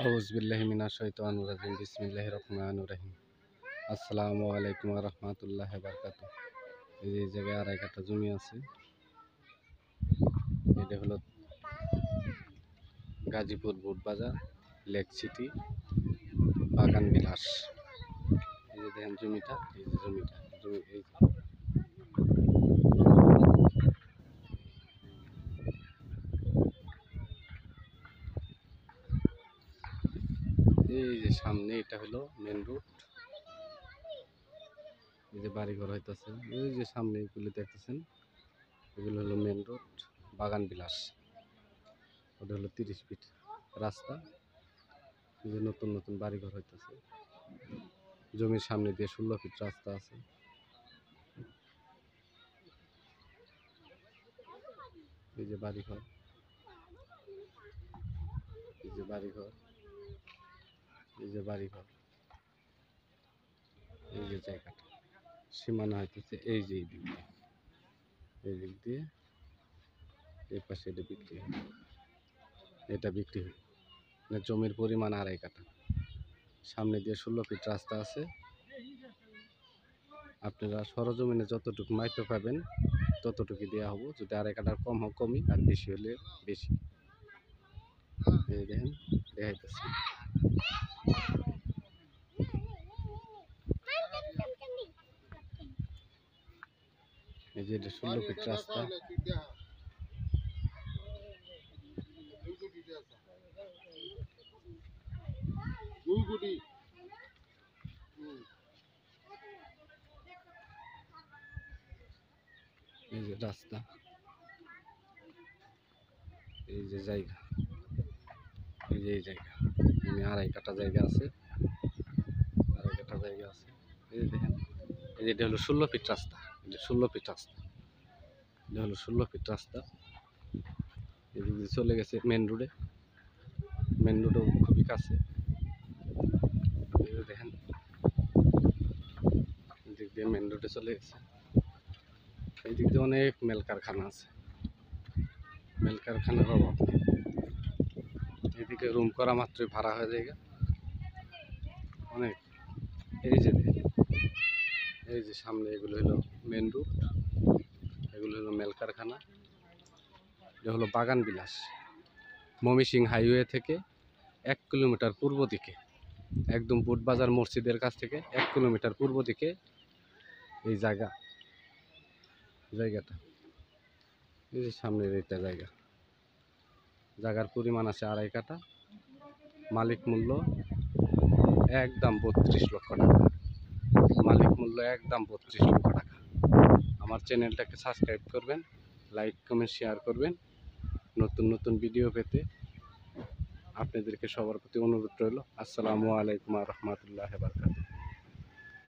আউযুবিল্লাহি মিনাশ শাইতানির রাজিম। বিসমিল্লাহির রহমানির রহিম। আসসালামু আলাইকুম ওয়া রাহমাতুল্লাহি ওয়া বারাকাতুহু। এই জায়গায় আড়াই কাঠা জমি আছে। এটা হলো গাজীপুর বুট বাজার, লেক সিটি, বাগান বিলাস। এই যে দেখেন জমিটা, এই যে জমিটা, এই যে সামনে এটা হলো মেন রোড। এই যে বাড়িঘর হইতেছে, ওই যে সামনে এগুলো দেখতেছেন, এগুলো হলো মেন রোড, বাগান বিলাস। ওটা হলো 30 ফিট রাস্তা। এই যে নতুন নতুন বাড়িঘর হইতেছে। জমির সামনে দিয়ে 16 ফিট রাস্তা আছে। এই যে বাড়িঘর, এই যে বাড়িঘর, এই যে বাড়িঘর, এই যে জায়গাটা সীমানা হইতেছে এই যে এই দিক দিয়ে, এই দিক দিয়ে এই পাশে এটা বিক্রি হয়, এটা বিক্রি হয়। জমির পরিমাণ আড়াই কাঠা। সামনে দিয়ে 16 ফিট রাস্তা আছে। আপনারা সরজমিনে যতটুকু মাইপে পাবেন ততটুকু দেওয়া হবো। যদি আড়াই কাঠার কম হোক কমই, আর বেশি হলে বেশি। এই দেখেন দেখাইতেছি। এই যে এটা 16 ফিট রাস্তা। এই যে রাস্তা, এই যে জায়গা, এই যে এই জায়গা, আড়াই কাঠা জায়গা আছে, আড়াই কাঠা জায়গা আছে। এই যে দেখেন, এই যে এটা হলো 16 ফিট রাস্তা, এটা 16 ফিট রাস্তা, এটা হলো 16 ফিট রাস্তা। এদিকে চলে গেছে মেন রোডে, মেন রোডও খুবই কাছে। এই যে দেখেন, এদিক দিয়ে মেন রোডে চলে গেছে। এই দিক দিয়ে অনেক মেল কারখানা আছে, মেল কারখানার অভাব নেই। এদিকে রুম করা মাত্রই ভাড়া হয়ে যায় অনেক। এই যে এই যে সামনে এগুলো হলো মেন রোড, এগুলো হলো মেল কারখানা। এটা হলো বাগান বিলাস, ময়মনসিংহ হাইওয়ে থেকে 1 কিলোমিটার পূর্ব দিকে, একদম বুট বাজার মসজিদের কাছ থেকে 1 কিলোমিটার পূর্ব দিকে এই জায়গাটা। এই যে সামনের এইটা জায়গার পরিমাণ আছে আড়াই কাঠা। মালিক মূল্য একদম 32 লক্ষ টাকা। মালিক মূল্য একদম 32 লক্ষ টাকা। আমার চ্যানেলটাকে সাবস্ক্রাইব করবেন, লাইক কমেন্ট শেয়ার করবেন। নতুন নতুন ভিডিও পেতে আপনাদেরকে সবার প্রতি অনুরোধ রইল। আসসালামু আলাইকুম ওয়া রাহমাতুল্লাহি ওয়া বারাকাতুহু।